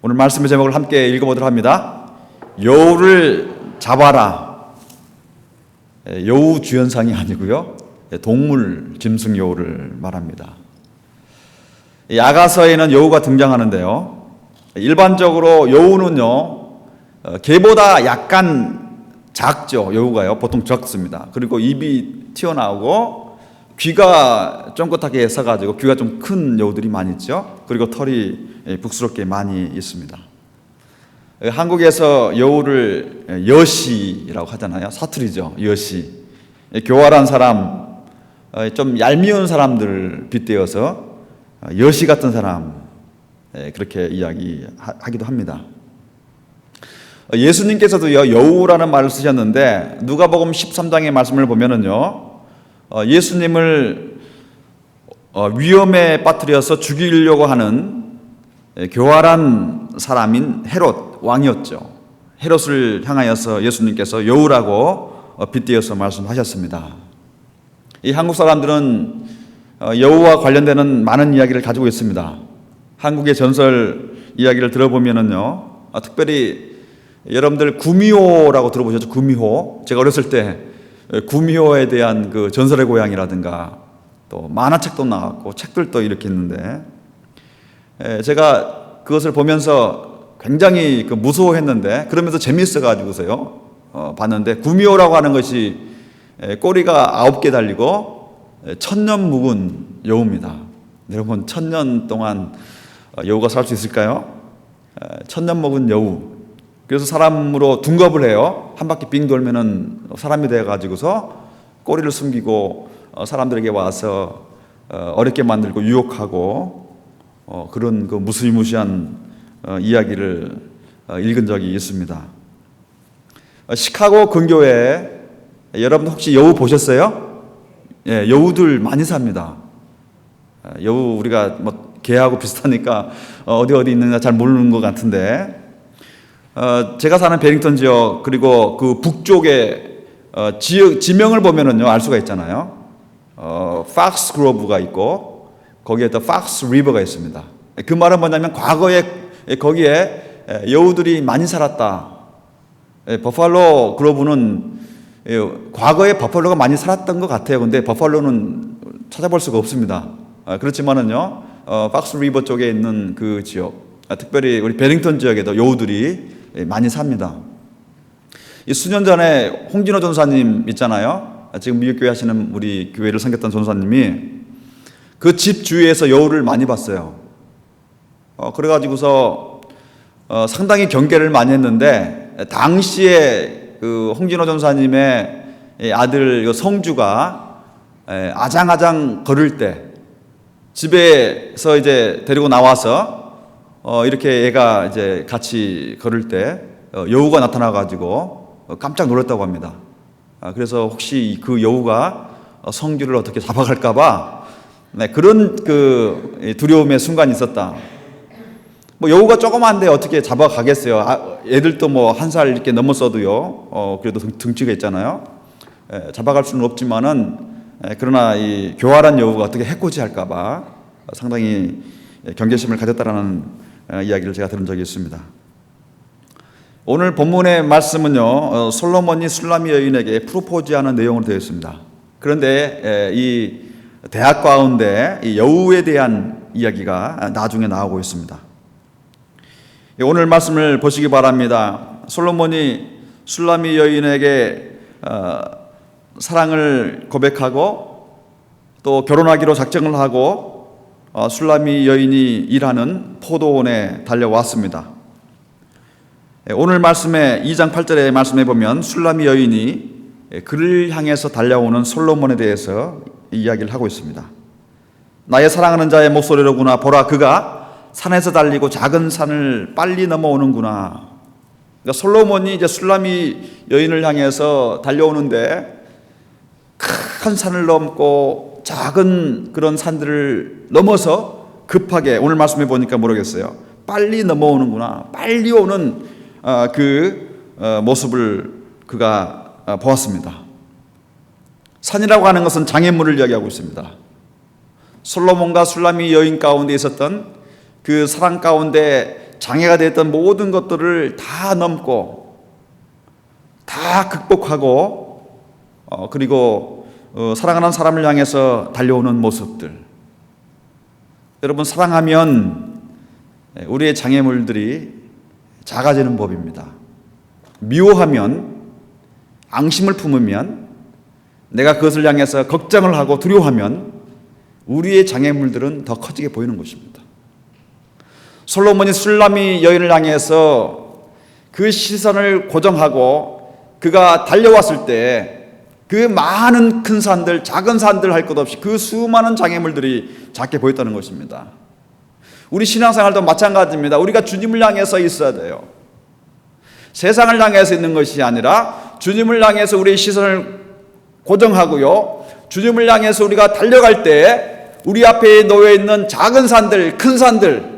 오늘 말씀의 제목을 함께 읽어보도록 합니다. 여우를 잡아라. 여우 주연상이 아니고요, 동물 짐승 여우를 말합니다. 이 아가서에는 여우가 등장하는데요, 일반적으로 여우는요, 개보다 약간 작죠. 여우가요, 보통 적습니다. 그리고 입이 튀어나오고 귀가 쫑긋하게 서가지고 귀가 좀 큰 여우들이 많이 있죠. 그리고 털이 북스럽게 많이 있습니다. 한국에서 여우를 여시라고 하잖아요. 사투리죠. 여시. 교활한 사람, 좀 얄미운 사람들 빗대어서 여시 같은 사람, 그렇게 이야기하기도 합니다. 예수님께서도 여우라는 말을 쓰셨는데 누가복음 13장의 말씀을 보면은요, 예수님을 위험에 빠뜨려서 죽이려고 하는 교활한 사람인 헤롯 왕이었죠. 헤롯을 향하여서 예수님께서 여우라고 빗대어서 말씀하셨습니다. 이 한국 사람들은 여우와 관련되는 많은 이야기를 가지고 있습니다. 한국의 전설 이야기를 들어보면은요, 특별히 여러분들 구미호라고 들어보셨죠? 구미호. 제가 어렸을 때 구미호에 대한 그 전설의 고향이라든가 또 만화책도 나왔고 책들도 이렇게 있는데, 제가 그것을 보면서 굉장히 무서워했는데 그러면서 재미있어가지고서요 봤는데, 구미호라고 하는 것이 꼬리가 9개 달리고 천년 묵은 여우입니다. 여러분, 천년 동안 여우가 살 수 있을까요? 천년 묵은 여우. 그래서 사람으로 둔갑을 해요. 한 바퀴 빙 돌면은 사람이 되어가지고서 꼬리를 숨기고 사람들에게 와서 어렵게 만들고 유혹하고 그런 그 무시무시한 이야기를 읽은 적이 있습니다. 시카고 근교에 여러분 혹시 여우 보셨어요? 예, 여우들 많이 삽니다. 여우 우리가 뭐 개하고 비슷하니까 어디 있는가 잘 모르는 것 같은데, 제가 사는 베링턴 지역 그리고 그 북쪽에 지명을 보면은요 알 수가 있잖아요. 팍스 그로브가 있고 거기에 또 팍스 리버가 있습니다. 그 말은 뭐냐면 과거에 거기에 여우들이 많이 살았다. 버팔로 그로브는 과거에 버팔로가 많이 살았던 것 같아요. 근데 버팔로는 찾아볼 수가 없습니다. 그렇지만은요, 팍스 리버 쪽에 있는 그 지역, 특별히 우리 베링턴 지역에도 여우들이 많이 삽니다. 이 수년 전에 홍진호 전사님 있잖아요. 지금 미국교회 하시는 우리 교회를 섬겼던 전사님이 그 집 주위에서 여우를 많이 봤어요. 그래가지고서 상당히 경계를 많이 했는데, 당시에 그 홍진호 전사님의 아들 성주가 아장아장 걸을 때 집에서 이제 데리고 나와서 이렇게 얘가 이제 같이 걸을 때 여우가 나타나가지고 깜짝 놀랐다고 합니다. 그래서 혹시 그 여우가 성주를 어떻게 잡아갈까봐 그런 그 두려움의 순간이 있었다. 뭐 여우가 조그만데 어떻게 잡아가겠어요? 애들도 뭐 1살 이렇게 넘었어도요, 그래도 등치가 있잖아요. 잡아갈 수는 없지만은, 그러나 이 교활한 여우가 어떻게 해코지할까봐 상당히 경계심을 가졌다라는 이야기를 제가 들은 적이 있습니다. 오늘 본문의 말씀은요, 솔로몬이 술라미 여인에게 프로포즈하는 내용으로 되어 있습니다. 그런데 이 대학 가운데 이 여우에 대한 이야기가 나중에 나오고 있습니다. 오늘 말씀을 보시기 바랍니다. 솔로몬이 술라미 여인에게 사랑을 고백하고 또 결혼하기로 작정을 하고 술라미 여인이 일하는 포도원에 달려왔습니다. 오늘 말씀에 2장 8절의 말씀에 보면 술라미 여인이 그를 향해서 달려오는 솔로몬에 대해서 이야기를 하고 있습니다. 나의 사랑하는 자의 목소리로구나. 보라, 그가 산에서 달리고 작은 산을 빨리 넘어오는구나. 그러니까 솔로몬이 이제 술라미 여인을 향해서 달려오는데 큰 산을 넘고 작은 그런 산들을 넘어서 급하게, 오늘 말씀해 보니까 모르겠어요, 빨리 넘어오는구나, 빨리 오는 그 모습을 그가 보았습니다. 산이라고 하는 것은 장애물을 이야기하고 있습니다. 솔로몬과 술라미 여인 가운데 있었던 그 사랑 가운데 장애가 됐던 모든 것들을 다 넘고 다 극복하고 그리고 사랑하는 사람을 향해서 달려오는 모습들. 여러분, 사랑하면 우리의 장애물들이 작아지는 법입니다. 미워하면, 앙심을 품으면, 내가 그것을 향해서 걱정을 하고 두려워하면 우리의 장애물들은 더 커지게 보이는 것입니다. 솔로몬이 술람미 여인을 향해서 그 시선을 고정하고 그가 달려왔을 때 그 많은 큰 산들, 작은 산들 할 것 없이 그 수많은 장애물들이 작게 보였다는 것입니다. 우리 신앙생활도 마찬가지입니다. 우리가 주님을 향해서 있어야 돼요. 세상을 향해서 있는 것이 아니라 주님을 향해서 우리의 시선을 고정하고요, 주님을 향해서 우리가 달려갈 때 우리 앞에 놓여 있는 작은 산들, 큰 산들,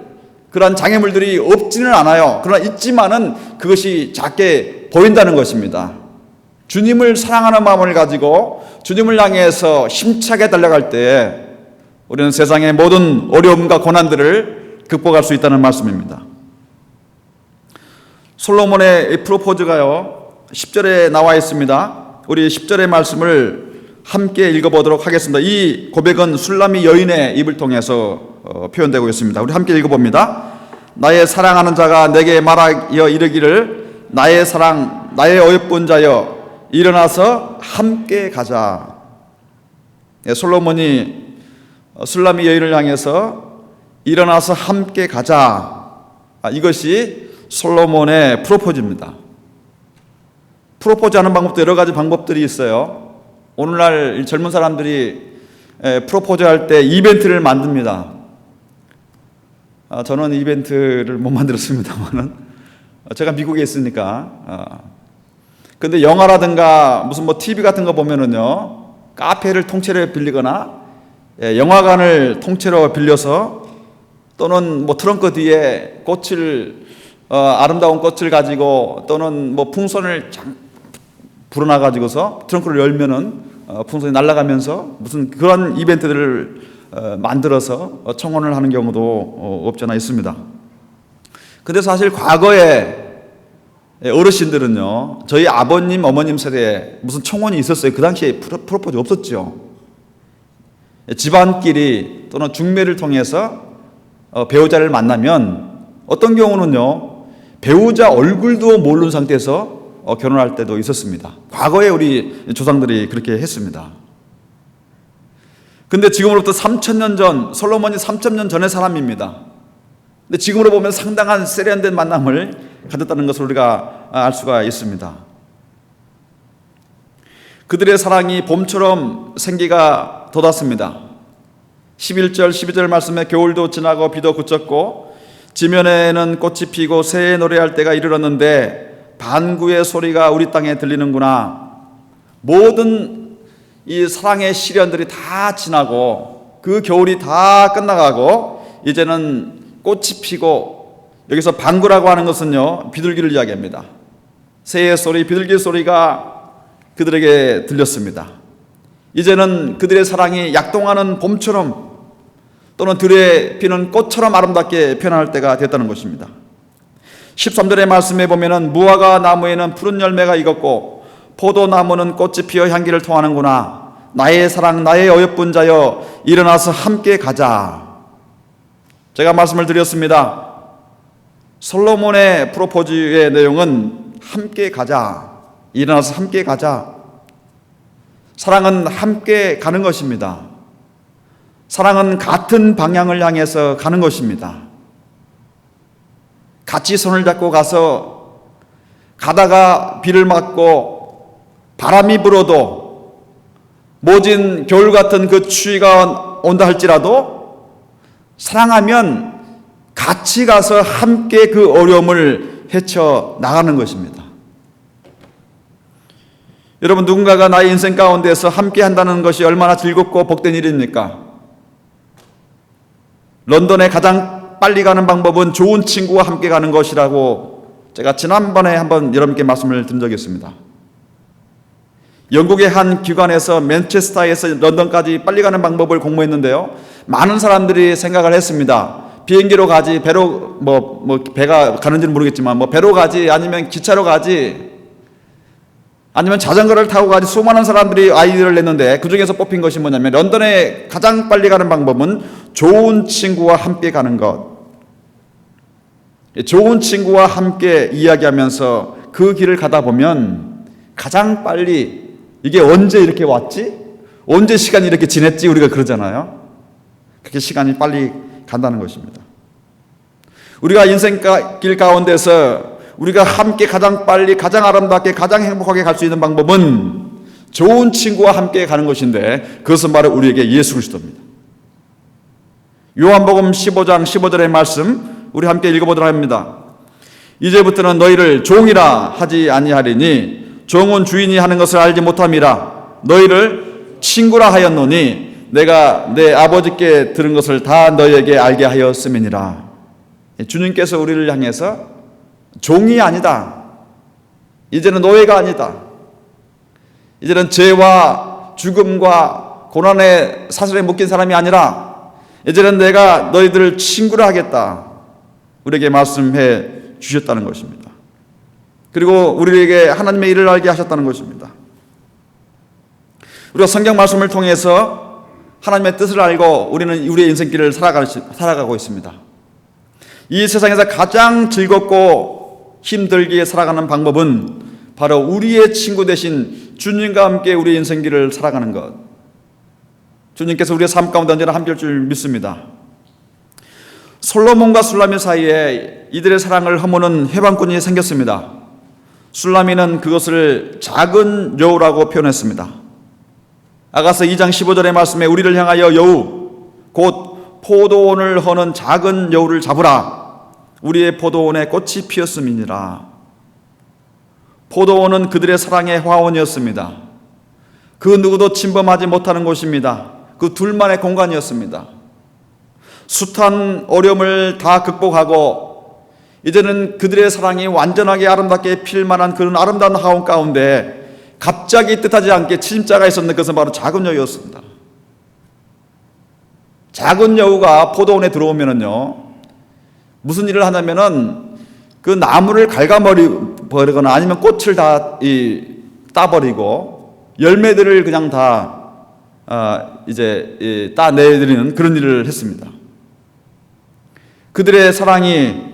그러한 장애물들이 없지는 않아요. 그러나 있지만은 그것이 작게 보인다는 것입니다. 주님을 사랑하는 마음을 가지고 주님을 향해서 힘차게 달려갈 때 우리는 세상의 모든 어려움과 고난들을 극복할 수 있다는 말씀입니다. 솔로몬의 프로포즈가요 10절에 나와 있습니다. 우리 10절의 말씀을 함께 읽어보도록 하겠습니다. 이 고백은 술람미 여인의 입을 통해서 표현되고 있습니다. 우리 함께 읽어봅니다. 나의 사랑하는 자가 내게 말하여 이르기를 나의 사랑 나의 어여쁜 자여 일어나서 함께 가자. 솔로몬이 술람미 여인을 향해서 일어나서 함께 가자. 이것이 솔로몬의 프로포즈입니다. 프로포즈하는 방법도 여러 가지 방법들이 있어요. 오늘날 젊은 사람들이 프로포즈할 때 이벤트를 만듭니다. 저는 이벤트를 못 만들었습니다만은 제가 미국에 있으니까. 근데 영화라든가 무슨 TV 같은 거 보면은요, 카페를 통째로 빌리거나 영화관을 통째로 빌려서 또는 트렁크 뒤에 꽃을 아름다운 꽃을 가지고 또는 풍선을 불어놔 가지고서 트렁크를 열면은 풍선이 날아가면서 무슨 그런 이벤트들을 만들어서 청혼을 하는 경우도 없지 않아 있습니다. 근데 사실 과거에 어르신들은요, 저희 아버님, 어머님 세대에 무슨 청혼이 있었어요? 그 당시에 프로포즈 없었죠. 집안끼리 또는 중매를 통해서 배우자를 만나면 어떤 경우는요, 배우자 얼굴도 모르는 상태에서 결혼할 때도 있었습니다. 과거에 우리 조상들이 그렇게 했습니다. 근데 지금으로부터 3,000년 전, 솔로몬이 3,000년 전의 사람입니다. 근데 지금으로 보면 상당한 세련된 만남을 가졌다는 것을 우리가 알 수가 있습니다. 그들의 사랑이 봄처럼 생기가 돋았습니다. 11절, 12절 말씀에 겨울도 지나고 비도 그쳤고 지면에는 꽃이 피고 새해 노래할 때가 이르렀는데 반구의 소리가 우리 땅에 들리는구나. 모든 이 사랑의 시련들이 다 지나고 그 겨울이 다 끝나가고 이제는 꽃이 피고, 여기서 방구라고 하는 것은요, 비둘기를 이야기합니다. 새의 소리, 비둘기 소리가 그들에게 들렸습니다. 이제는 그들의 사랑이 약동하는 봄처럼 또는 들에 피는 꽃처럼 아름답게 변할 때가 됐다는 것입니다. 13절의 말씀에 보면은 무화과 나무에는 푸른 열매가 익었고 포도나무는 꽃이 피어 향기를 토하는구나. 나의 사랑 나의 어여쁜 자여 일어나서 함께 가자. 제가 말씀을 드렸습니다. 솔로몬의 프로포즈의 내용은 함께 가자, 일어나서 함께 가자. 사랑은 함께 가는 것입니다. 사랑은 같은 방향을 향해서 가는 것입니다. 같이 손을 잡고 가서 가다가 비를 맞고 바람이 불어도 모진 겨울 같은 그 추위가 온다 할지라도 사랑하면 같이 가서 함께 그 어려움을 헤쳐 나가는 것입니다. 여러분, 누군가가 나의 인생 가운데서 함께 한다는 것이 얼마나 즐겁고 복된 일입니까? 런던에 가장 빨리 가는 방법은 좋은 친구와 함께 가는 것이라고 제가 지난번에 한번 여러분께 말씀을 드린 적이 있습니다. 영국의 한 기관에서 맨체스터에서 런던까지 빨리 가는 방법을 공모했는데요, 많은 사람들이 생각을 했습니다. 비행기로 가지, 배로 배가 가는지는 모르겠지만 배로 가지, 아니면 기차로 가지, 아니면 자전거를 타고 가지. 수많은 사람들이 아이디어를 냈는데 그 중에서 뽑힌 것이 뭐냐면, 런던에 가장 빨리 가는 방법은 좋은 친구와 함께 가는 것. 좋은 친구와 함께 이야기하면서 그 길을 가다 보면 가장 빨리, 이게 언제 이렇게 왔지? 언제 시간이 이렇게 지냈지? 우리가 그러잖아요. 그렇게 시간이 빨리 간다는 것입니다. 우리가 인생길 가운데서 우리가 함께 가장 빨리, 가장 아름답게, 가장 행복하게 갈 수 있는 방법은 좋은 친구와 함께 가는 것인데, 그것은 바로 우리에게 예수 그리스도입니다. 요한복음 15장 15절의 말씀 우리 함께 읽어보도록 합니다. 이제부터는 너희를 종이라 하지 아니하리니 종은 주인이 하는 것을 알지 못함이라. 너희를 친구라 하였노니 내가 내 아버지께 들은 것을 다 너희에게 알게 하였음이니라. 주님께서 우리를 향해서 종이 아니다, 이제는 노예가 아니다, 이제는 죄와 죽음과 고난의 사슬에 묶인 사람이 아니라 이제는 내가 너희들을 친구로 하겠다, 우리에게 말씀해 주셨다는 것입니다. 그리고 우리에게 하나님의 일을 알게 하셨다는 것입니다. 우리가 성경 말씀을 통해서 하나님의 뜻을 알고 우리는 우리의 인생길을 살아가고 있습니다. 이 세상에서 가장 즐겁고 힘들게 살아가는 방법은 바로 우리의 친구 되신 주님과 함께 우리의 인생길을 살아가는 것. 주님께서 우리의 삶 가운데 언제나 함께할 줄 믿습니다. 솔로몬과 술라미 사이에 이들의 사랑을 허무는 해방꾼이 생겼습니다. 술라미는 그것을 작은 여우라고 표현했습니다. 아가서 2장 15절의 말씀에 우리를 향하여 여우, 곧 포도원을 허는 작은 여우를 잡으라. 우리의 포도원에 꽃이 피었음이니라. 포도원은 그들의 사랑의 화원이었습니다. 그 누구도 침범하지 못하는 곳입니다. 그 둘만의 공간이었습니다. 숱한 어려움을 다 극복하고 이제는 그들의 사랑이 완전하게 아름답게 필 만한 그런 아름다운 화원 가운데 갑자기 뜻하지 않게 침자가 있었는데, 그것은 바로 작은 여우였습니다. 작은 여우가 포도원에 들어오면은요, 무슨 일을 하냐면은 그 나무를 갉아버리거나 아니면 꽃을 다 따버리고 열매들을 그냥 다 따내드리는 그런 일을 했습니다. 그들의 사랑이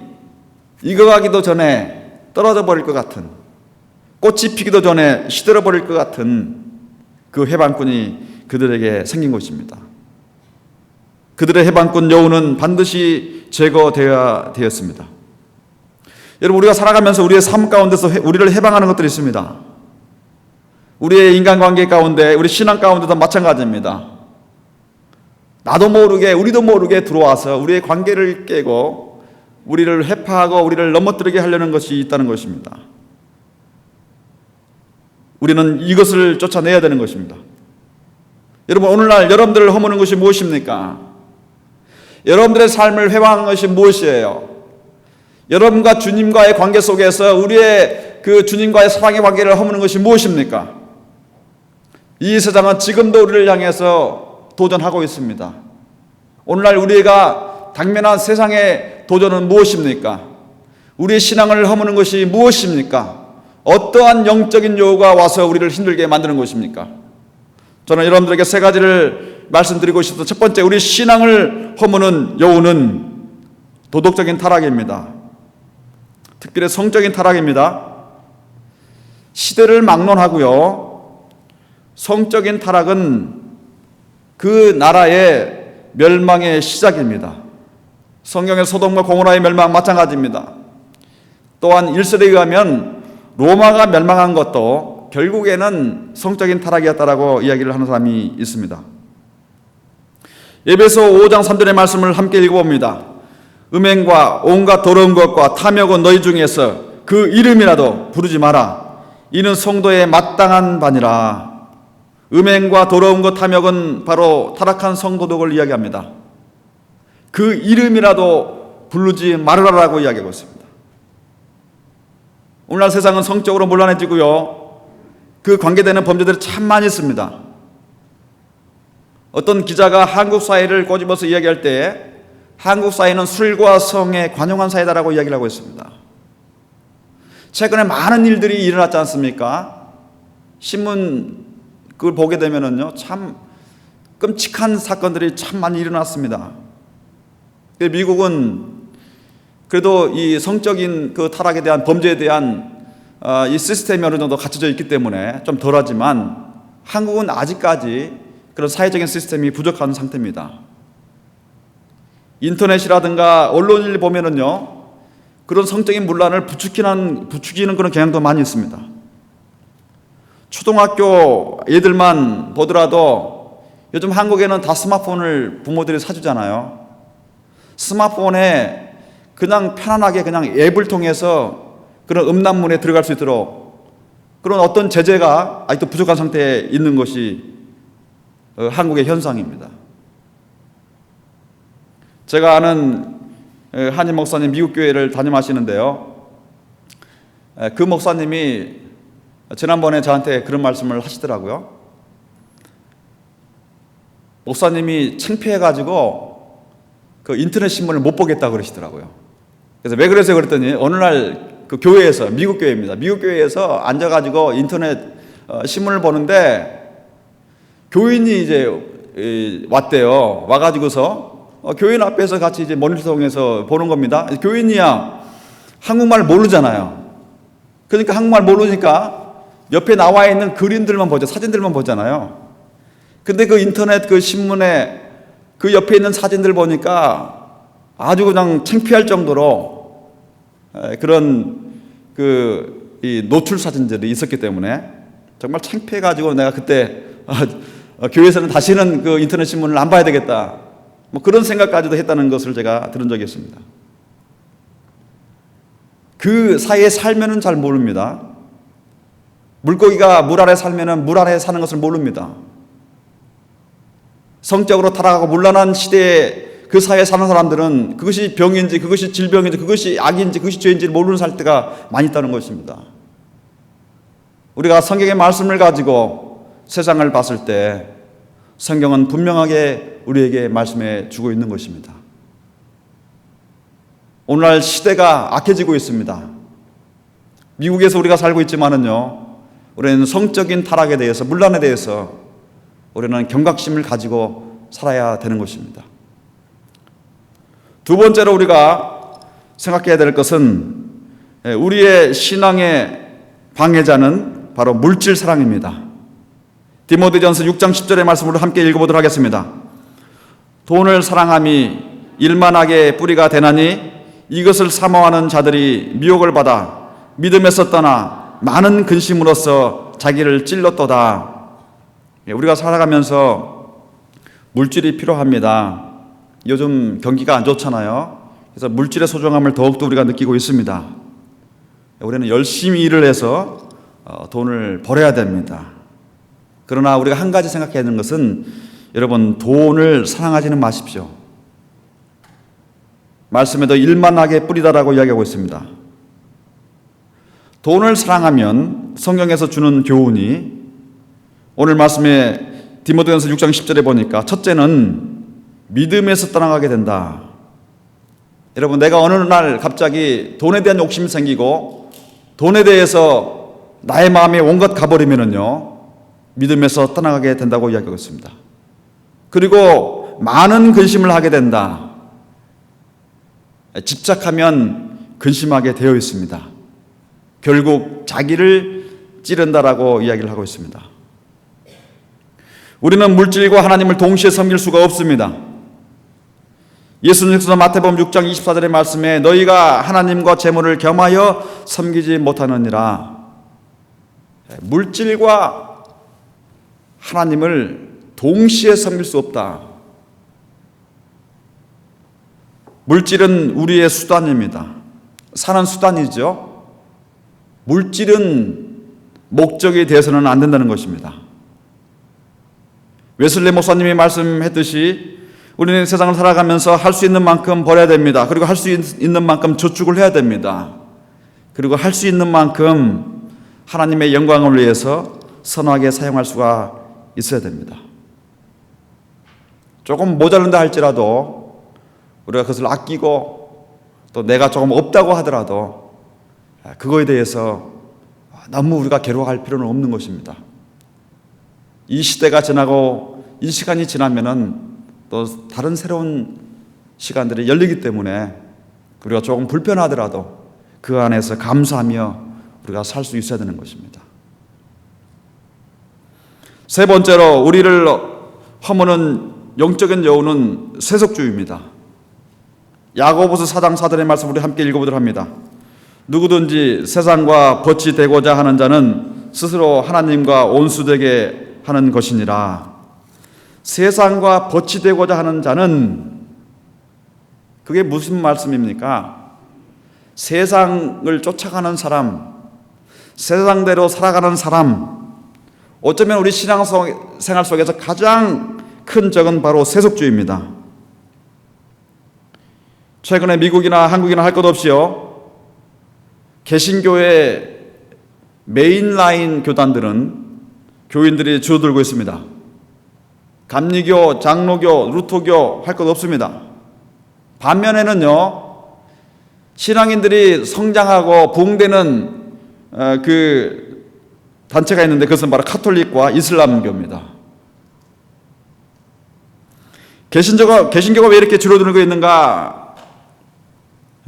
익어가기도 전에 떨어져 버릴 것 같은, 꽃이 피기도 전에 시들어 버릴 것 같은 그 해방꾼이 그들에게 생긴 것입니다. 그들의 해방꾼 여우는 반드시 제거되어야 되었습니다. 여러분, 우리가 살아가면서 우리의 삶 가운데서 우리를 해방하는 것들이 있습니다. 우리의 인간관계 가운데, 우리 신앙 가운데도 마찬가지입니다. 나도 모르게, 우리도 모르게 들어와서 우리의 관계를 깨고 우리를 회파하고 우리를 넘어뜨리게 하려는 것이 있다는 것입니다. 우리는 이것을 쫓아내야 되는 것입니다. 여러분, 오늘날 여러분들을 허무는 것이 무엇입니까? 여러분들의 삶을 회방하는 것이 무엇이에요? 여러분과 주님과의 관계 속에서 우리의 그 주님과의 사랑의 관계를 허무는 것이 무엇입니까? 이 세상은 지금도 우리를 향해서 도전하고 있습니다. 오늘날 우리가 당면한 세상의 도전은 무엇입니까? 우리의 신앙을 허무는 것이 무엇입니까? 어떠한 영적인 요구가 와서 우리를 힘들게 만드는 것입니까? 저는 여러분들에게 세 가지를 말씀드리고 싶어서, 첫 번째, 우리 신앙을 허무는 여우는 도덕적인 타락입니다. 특별히 성적인 타락입니다. 시대를 막론하고요, 성적인 타락은 그 나라의 멸망의 시작입니다. 성경의 소돔과 고모라의 멸망 마찬가지입니다. 또한 1설에 의하면 로마가 멸망한 것도 결국에는 성적인 타락이었다라고 이야기를 하는 사람이 있습니다. 에베소 5장 3절의 말씀을 함께 읽어봅니다. 음행과 온갖 더러운 것과 탐욕은 너희 중에서 그 이름이라도 부르지 마라. 이는 성도의 마땅한 바니라. 음행과 더러운 것, 탐욕은 바로 타락한 성도덕을 이야기합니다. 그 이름이라도 부르지 말아라라고 이야기하고 있습니다. 오늘날 세상은 성적으로 문란해지고요, 그 관계되는 범죄들이 참 많이 있습니다. 어떤 기자가 한국 사회를 꼬집어서 이야기할 때 한국 사회는 술과 성에 관용한 사회다라고 이야기를 하고 있습니다. 최근에 많은 일들이 일어났지 않습니까? 신문 그걸 보게 되면은요, 참 끔찍한 사건들이 참 많이 일어났습니다. 미국은 그래도 이 성적인 그 타락에 대한 범죄에 대한 이 시스템이 어느 정도 갖춰져 있기 때문에 좀 덜하지만 한국은 아직까지 그런 사회적인 시스템이 부족한 상태입니다. 인터넷이라든가 언론을 보면은요, 그런 성적인 문란을 부추기는 그런 경향도 많이 있습니다. 초등학교 애들만 보더라도 요즘 한국에는 다 스마트폰을 부모들이 사주잖아요. 스마트폰에 그냥 편안하게 그냥 앱을 통해서 그런 음란물에 들어갈 수 있도록 그런 어떤 제재가 아직도 부족한 상태에 있는 것이 한국의 현상입니다. 제가 아는 한인 목사님 미국 교회를 담임하시는데요. 그 목사님이 지난번에 저한테 그런 말씀을 하시더라고요. 목사님이 창피해가지고 그 인터넷 신문을 못 보겠다 그러시더라고요. 그래서 왜 그러세요? 그랬더니 어느 날 그 교회에서, 미국 교회입니다. 미국 교회에서 앉아가지고 인터넷 신문을 보는데 교인이 이제 왔대요. 와가지고서 교인 앞에서 같이 이제 모니터링해서 보는 겁니다. 교인이야 한국말 모르잖아요. 그러니까 한국말 모르니까 옆에 나와 있는 그림들만 보죠. 사진들만 보잖아요. 근데 그 인터넷 그 신문에 그 옆에 있는 사진들 보니까 아주 그냥 창피할 정도로 그런 이 노출 사진들이 있었기 때문에 정말 창피해가지고 내가 그때 교회에서는 다시는 그 인터넷 신문을 안 봐야 되겠다. 뭐 그런 생각까지도 했다는 것을 제가 들은 적이 있습니다. 그 사이에 살면은 잘 모릅니다. 물고기가 물 아래 살면은 물 아래 사는 것을 모릅니다. 성적으로 타락하고 문란한 시대에 그 사회에 사는 사람들은 그것이 병인지 그것이 질병인지 그것이 악인지 그것이 죄인지 모르는 살 때가 많이 있다는 것입니다. 우리가 성경의 말씀을 가지고 세상을 봤을 때 성경은 분명하게 우리에게 말씀해 주고 있는 것입니다. 오늘날 시대가 악해지고 있습니다. 미국에서 우리가 살고 있지만은요, 우리는 성적인 타락에 대해서, 문란에 대해서 우리는 경각심을 가지고 살아야 되는 것입니다. 두 번째로 우리가 생각해야 될 것은 우리의 신앙의 방해자는 바로 물질 사랑입니다. 디모데전서 6장 10절의 말씀으로 함께 읽어보도록 하겠습니다. 돈을 사랑함이 일만하게 뿌리가 되나니 이것을 사모하는 자들이 미혹을 받아 믿음에서 떠나 많은 근심으로써 자기를 찔렀도다. 우리가 살아가면서 물질이 필요합니다. 요즘 경기가 안 좋잖아요. 그래서 물질의 소중함을 더욱더 우리가 느끼고 있습니다. 우리는 열심히 일을 해서 돈을 벌어야 됩니다. 그러나 우리가 한 가지 생각해야 하는 것은 여러분, 돈을 사랑하지는 마십시오. 말씀에도 일만하게 뿌리다라고 이야기하고 있습니다. 돈을 사랑하면 성경에서 주는 교훈이 오늘 말씀에 디모데전서 6장 10절에 보니까 첫째는 믿음에서 떠나가게 된다. 여러분, 내가 어느 날 갑자기 돈에 대한 욕심이 생기고 돈에 대해서 나의 마음이 온갖 가버리면은요, 믿음에서 떠나가게 된다고 이야기하고 있습니다. 그리고 많은 근심을 하게 된다. 집착하면 근심하게 되어 있습니다. 결국 자기를 찌른다라고 이야기를 하고 있습니다. 우리는 물질과 하나님을 동시에 섬길 수가 없습니다. 예수님께서 마태복음 6장 24절의 말씀에 너희가 하나님과 재물을 겸하여 섬기지 못하느니라. 물질과 하나님을 동시에 섬길 수 없다. 물질은 우리의 수단입니다. 사는 수단이죠. 물질은 목적이 되어서는 안 된다는 것입니다. 웨슬리 목사님이 말씀했듯이 우리는 세상을 살아가면서 할 수 있는 만큼 벌어야 됩니다. 그리고 할 수 있는 만큼 저축을 해야 됩니다. 그리고 할 수 있는 만큼 하나님의 영광을 위해서 선하게 사용할 수가 있어야 됩니다. 조금 모자른다 할지라도 우리가 그것을 아끼고 또 내가 조금 없다고 하더라도 그거에 대해서 너무 우리가 괴로워할 필요는 없는 것입니다. 이 시대가 지나고 이 시간이 지나면은 또 다른 새로운 시간들이 열리기 때문에 우리가 조금 불편하더라도 그 안에서 감사하며 우리가 살 수 있어야 되는 것입니다. 세 번째로 우리를 허무는 영적인 여우는 세속주의입니다. 야고보서 4장 4절의 말씀 우리 함께 읽어보도록 합니다. 누구든지 세상과 벗이 되고자 하는 자는 스스로 하나님과 온수되게 하는 것이니라. 세상과 벗이 되고자 하는 자는 그게 무슨 말씀입니까? 세상을 쫓아가는 사람, 세상대로 살아가는 사람, 어쩌면 우리 신앙생활 속에서 가장 큰 적은 바로 세속주의입니다. 최근에 미국이나 한국이나 할 것 없이요, 개신교의 메인라인 교단들은 교인들이 줄어들고 있습니다. 감리교, 장로교, 루터교 할 것 없습니다. 반면에는요, 신앙인들이 성장하고 부흥되는 그 단체가 있는데 그것은 바로 카톨릭과 이슬람교입니다. 개신교가 왜 이렇게 줄어들고 있는가?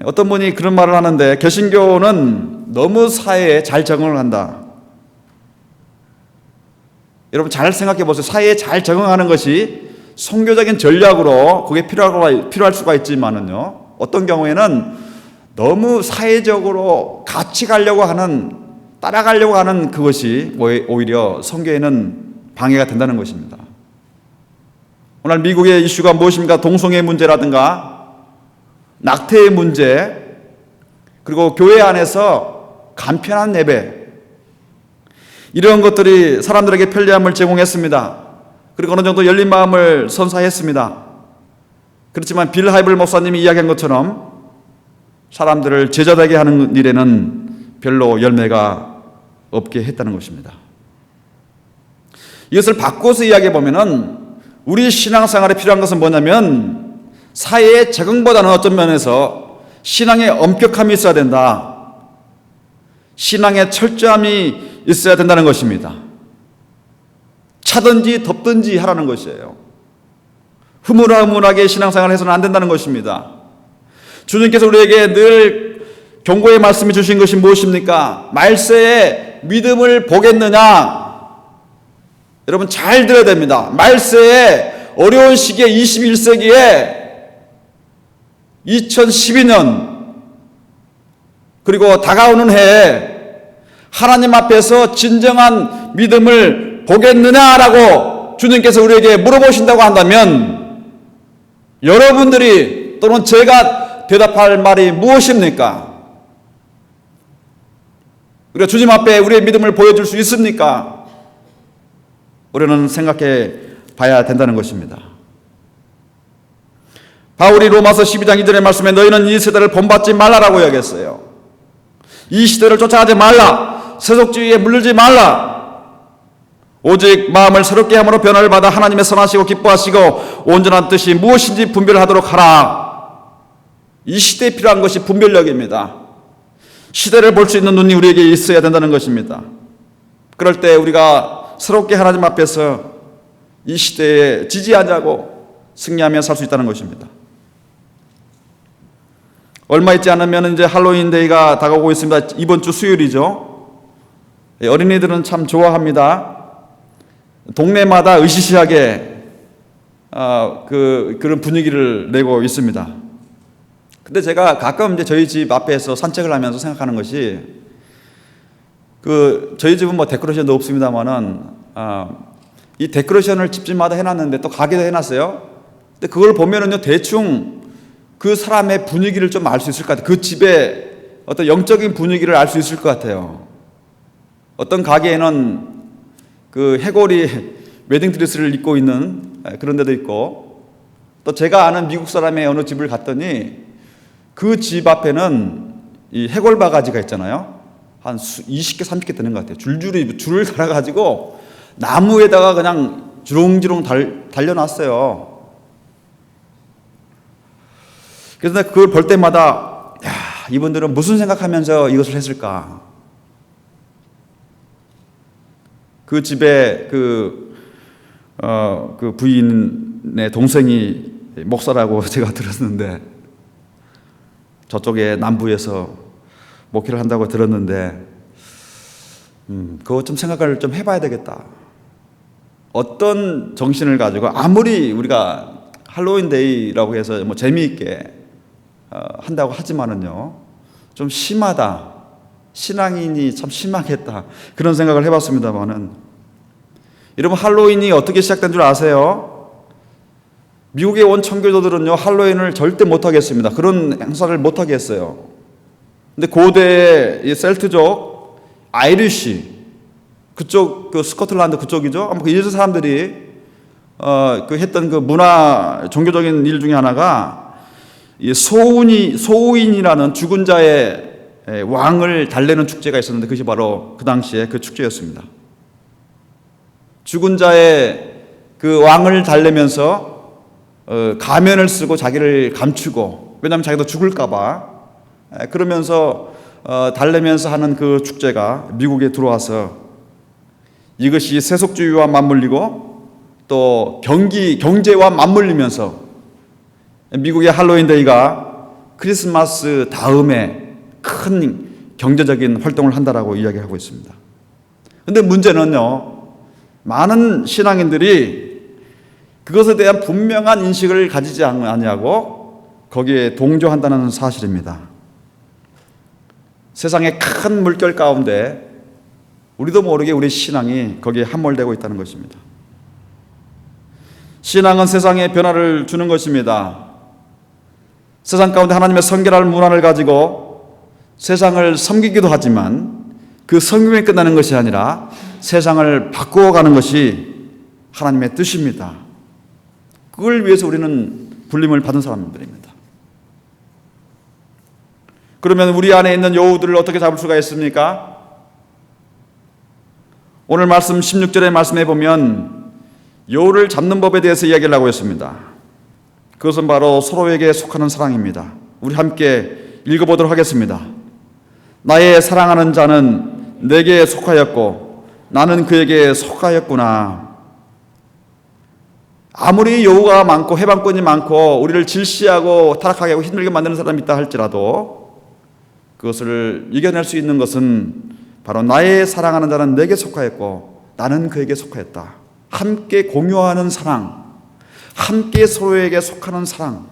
어떤 분이 그런 말을 하는데, 개신교는 너무 사회에 잘 적응을 한다. 여러분 잘 생각해 보세요. 사회에 잘 적응하는 것이 선교적인 전략으로 그게 필요할 수가 있지만은요, 어떤 경우에는 너무 사회적으로 같이 가려고 하는, 따라가려고 하는 그것이 오히려 선교에는 방해가 된다는 것입니다. 오늘 미국의 이슈가 무엇입니까? 동성애 문제라든가 낙태의 문제, 그리고 교회 안에서 간편한 예배, 이런 것들이 사람들에게 편리함을 제공했습니다. 그리고 어느 정도 열린 마음을 선사했습니다. 그렇지만 빌 하이블 목사님이 이야기한 것처럼 사람들을 제자되게 하는 일에는 별로 열매가 없게 했다는 것입니다. 이것을 바꿔서 이야기해 보면은 우리 신앙생활에 필요한 것은 뭐냐면 사회의 적응보다는 어떤 면에서 신앙의 엄격함이 있어야 된다. 신앙의 철저함이 있어야 된다는 것입니다. 차든지 덥든지 하라는 것이에요. 흐물흐물하게 신앙생활을 해서는 안 된다는 것입니다. 주님께서 우리에게 늘 경고의 말씀을 주신 것이 무엇입니까? 말세에 믿음을 보겠느냐? 여러분 잘 들어야 됩니다. 말세에 어려운 시기에 21세기에 2012년 그리고 다가오는 해에 하나님 앞에서 진정한 믿음을 보겠느냐라고 주님께서 우리에게 물어보신다고 한다면 여러분들이 또는 제가 대답할 말이 무엇입니까? 우리가 주님 앞에 우리의 믿음을 보여줄 수 있습니까? 우리는 생각해 봐야 된다는 것입니다. 바울이 로마서 12장 2절의 말씀에 너희는 이 세대를 본받지 말라라고 이야기했어요. 이 시대를 쫓아가지 말라. 세속주의에 물들지 말라. 오직 마음을 새롭게 함으로 변화를 받아 하나님의 선하시고 기뻐하시고 온전한 뜻이 무엇인지 분별하도록 하라. 이 시대에 필요한 것이 분별력입니다. 시대를 볼 수 있는 눈이 우리에게 있어야 된다는 것입니다. 그럴 때 우리가 새롭게 하나님 앞에서 이 시대에 지지하지 않고 승리하며 살 수 있다는 것입니다. 얼마 있지 않으면 이제 할로윈 데이가 다가오고 있습니다. 이번 주 수요일이죠. 어린이들은 참 좋아합니다. 동네마다 으시시하게 그런 분위기를 내고 있습니다. 근데 제가 가끔 이제 저희 집 앞에서 산책을 하면서 생각하는 것이 저희 집은 뭐 데코레이션도 없습니다만은 이 데코레이션을 집집마다 해놨는데 또 가게도 해놨어요. 근데 그걸 보면은요 대충 그 사람의 분위기를 좀 알 수 있을 것 같아요. 그 집의 어떤 영적인 분위기를 알 수 있을 것 같아요. 어떤 가게에는 그 해골이 웨딩드레스를 입고 있는 그런 데도 있고, 또 제가 아는 미국 사람의 어느 집을 갔더니 그 집 앞에는 이 해골 바가지가 있잖아요. 한 20개, 30개 되는 것 같아요. 줄을 달아가지고 나무에다가 그냥 주렁주렁 달려놨어요. 그래서 내가 그걸 볼 때마다 야, 이분들은 무슨 생각하면서 이것을 했을까? 그 집에 그 부인의 동생이 목사라고 제가 들었는데, 저쪽에 남부에서 목회를 한다고 들었는데, 그거 좀 생각을 좀 해봐야 되겠다. 어떤 정신을 가지고 아무리 우리가 할로윈 데이라고 해서 뭐 재미있게 한다고 하지만은요, 좀 심하다. 신앙인이 참 심하겠다. 그런 생각을 해봤습니다만은, 여러분 할로윈이 어떻게 시작된 줄 아세요? 미국에 온 청교도들은요 할로윈을 절대 못하겠습니다. 그런 행사를 못하게 했어요. 근데 고대 이 셀트족, 아이리쉬 그쪽 그 스코틀랜드 그쪽이죠. 아마 그 이주 사람들이 그 했던 그 문화 종교적인 일 중에 하나가 이 소우인이라는 죽은 자의 왕을 달래는 축제가 있었는데, 그것이 바로 그 당시에 그 축제였습니다. 죽은 자의 그 왕을 달래면서 가면을 쓰고 자기를 감추고, 왜냐하면 자기도 죽을까봐, 그러면서 달래면서 하는 그 축제가 미국에 들어와서 이것이 세속주의와 맞물리고 또 경제와 맞물리면서 미국의 할로윈 데이가 크리스마스 다음에 큰 경제적인 활동을 한다라고 이야기하고 있습니다. 그런데 문제는요, 많은 신앙인들이 그것에 대한 분명한 인식을 가지지 아니하고 거기에 동조한다는 사실입니다. 세상의 큰 물결 가운데 우리도 모르게 우리 신앙이 거기에 함몰되고 있다는 것입니다. 신앙은 세상에 변화를 주는 것입니다. 세상 가운데 하나님의 성결할 문화를 가지고 세상을 섬기기도 하지만 그 섬김에 끝나는 것이 아니라 세상을 바꾸어가는 것이 하나님의 뜻입니다. 그걸 위해서 우리는 불림을 받은 사람들입니다. 그러면 우리 안에 있는 여우들을 어떻게 잡을 수가 있습니까? 오늘 말씀 16절의 말씀에 보면 여우를 잡는 법에 대해서 이야기를 하고 있습니다. 그것은 바로 서로에게 속하는 사랑입니다. 우리 함께 읽어보도록 하겠습니다. 나의 사랑하는 자는 내게 속하였고 나는 그에게 속하였구나. 아무리 여우가 많고 해방권이 많고 우리를 질시하고 타락하게 하고 힘들게 만드는 사람이 있다 할지라도 그것을 이겨낼 수 있는 것은 바로 나의 사랑하는 자는 내게 속하였고 나는 그에게 속하였다. 함께 공유하는 사랑, 함께 서로에게 속하는 사랑.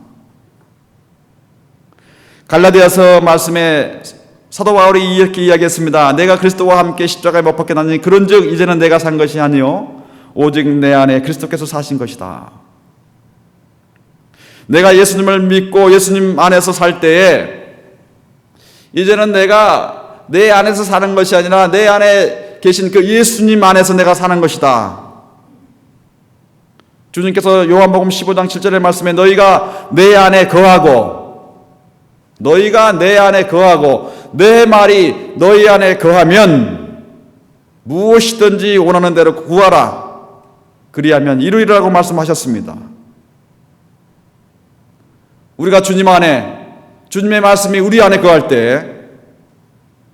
갈라디아서 말씀에 사도 바울이 이렇게 이야기했습니다. 내가 그리스도와 함께 십자가에 못 박혀 났으니 그런즉 이제는 내가 산 것이 아니요 오직 내 안에 그리스도께서 사신 것이다. 내가 예수님을 믿고 예수님 안에서 살 때에 이제는 내가 내 안에서 사는 것이 아니라 내 안에 계신 그 예수님 안에서 내가 사는 것이다. 주님께서 요한복음 15장 7절의 말씀에 너희가 내 안에 거하고 내 말이 너희 안에 거하면 무엇이든지 원하는 대로 구하라. 그리하면 이루리라고 말씀하셨습니다. 우리가 주님 안에, 주님의 말씀이 우리 안에 거할 때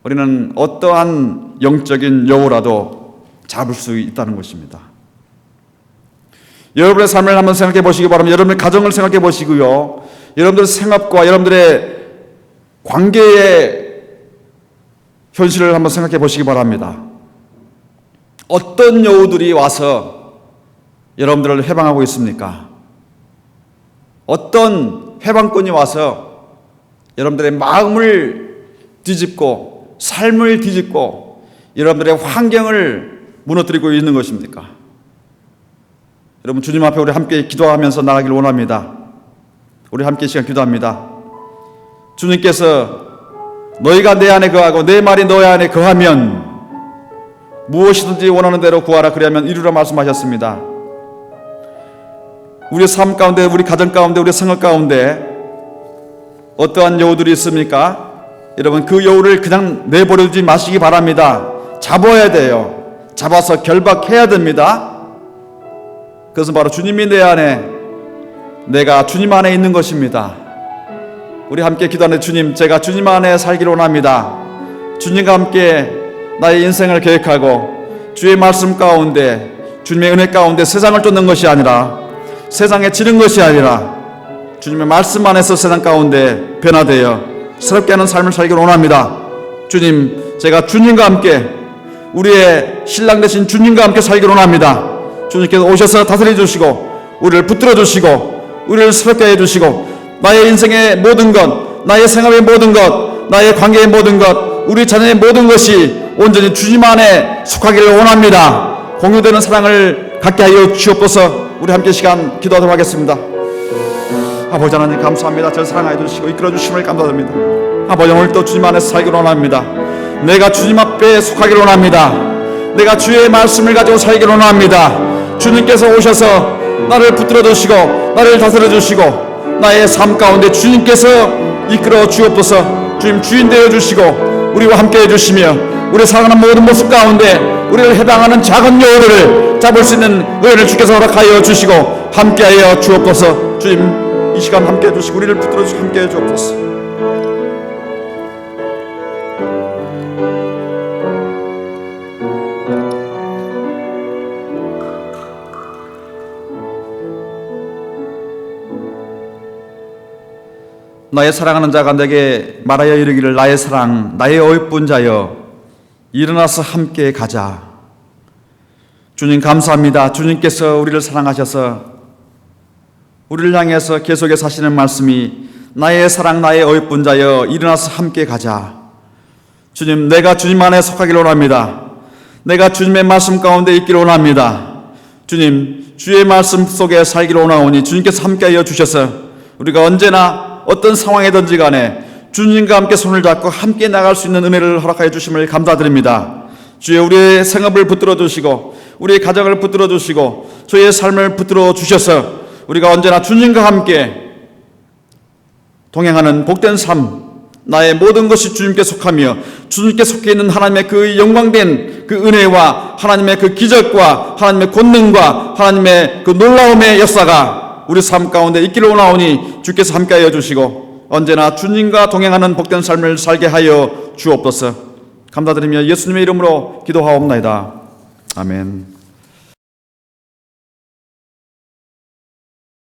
우리는 어떠한 영적인 여우라도 잡을 수 있다는 것입니다. 여러분의 삶을 한번 생각해 보시기 바랍니다. 여러분의 가정을 생각해 보시고요. 여러분들의 생업과 여러분들의 관계의 현실을 한번 생각해 보시기 바랍니다. 어떤 여우들이 와서 여러분들을 해방하고 있습니까? 어떤 해방꾼이 와서 여러분들의 마음을 뒤집고 삶을 뒤집고 여러분들의 환경을 무너뜨리고 있는 것입니까? 여러분 주님 앞에 우리 함께 기도하면서 나가길 원합니다. 우리 함께 시간 기도합니다. 주님께서 너희가 내 안에 거하고 내 말이 너희 안에 거하면 무엇이든지 원하는 대로 구하라. 그리하면 이루라 말씀하셨습니다. 우리 삶 가운데, 우리 가정 가운데, 우리 생활 가운데 어떠한 여우들이 있습니까? 여러분 그 여우를 그냥 내버려두지 마시기 바랍니다. 잡아야 돼요. 잡아서 결박해야 됩니다. 그것은 바로 주님이 내 안에, 내가 주님 안에 있는 것입니다. 우리 함께 기도하는 주님, 제가 주님 안에 살기를 원합니다. 주님과 함께 나의 인생을 계획하고 주의 말씀 가운데, 주님의 은혜 가운데 세상을 쫓는 것이 아니라, 세상에 지는 것이 아니라 주님의 말씀 안에서 세상 가운데 변화되어 새롭게 하는 삶을 살기를 원합니다. 주님, 제가 주님과 함께, 우리의 신랑 되신 주님과 함께 살기를 원합니다. 주님께서 오셔서 다스려 주시고 우리를 붙들어 주시고 우리를 새롭게 해주시고 나의 인생의 모든 것, 나의 생활의 모든 것, 나의 관계의 모든 것, 우리 자녀의 모든 것이 온전히 주님 안에 속하기를 원합니다. 공유되는 사랑을 갖게 하여 주옵소서. 우리 함께 시간 기도하도록 하겠습니다. 아버지 하나님 감사합니다. 저를 사랑하여 주시고 이끌어 주심을 감사드립니다. 아버지, 오늘도 주님 안에서 살기를 원합니다. 내가 주님 앞에 속하기를 원합니다. 내가 주의 말씀을 가지고 살기를 원합니다. 주님께서 오셔서 나를 붙들어 주시고 나를 다스려 주시고 나의 삶 가운데 주님께서 이끌어 주옵소서. 주님 주인 되어 주시고 우리와 함께 해주시며 우리 살아가는 모든 모습 가운데 우리를 해당하는 작은 여우를 잡을 수 있는 은혜를 주께서 허락하여 주시고 함께하여 주옵소서. 주님 이 시간 함께해 주시고 우리를 붙들어 주시고 함께해 주옵소서. 나의 사랑하는 자가 내게 말하여 이르기를 나의 사랑, 나의 어여쁜 자여 일어나서 함께 가자. 주님 감사합니다. 주님께서 우리를 사랑하셔서 우리를 향해서 계속해서 하시는 말씀이 나의 사랑, 나의 어여쁜 자여 일어나서 함께 가자. 주님, 내가 주님 안에 속하기를 원합니다. 내가 주님의 말씀 가운데 있기를 원합니다. 주님, 주의 말씀 속에 살기를 원하오니 주님께서 함께하여 주셔서 우리가 언제나 어떤 상황이든지 간에 주님과 함께 손을 잡고 함께 나갈 수 있는 은혜를 허락하여 주심을 감사드립니다. 주여, 우리의 생업을 붙들어 주시고 우리의 가정을 붙들어 주시고 저희의 삶을 붙들어 주셔서 우리가 언제나 주님과 함께 동행하는 복된 삶, 나의 모든 것이 주님께 속하며 주님께 속해 있는 하나님의 그 영광된 그 은혜와 하나님의 그 기적과 하나님의 권능과 하나님의 그 놀라움의 역사가 우리 삶 가운데 있기를 원하오니 주께서 함께하여 주시고 언제나 주님과 동행하는 복된 삶을 살게 하여 주옵소서. 감사드리며 예수님의 이름으로 기도하옵나이다. 아멘.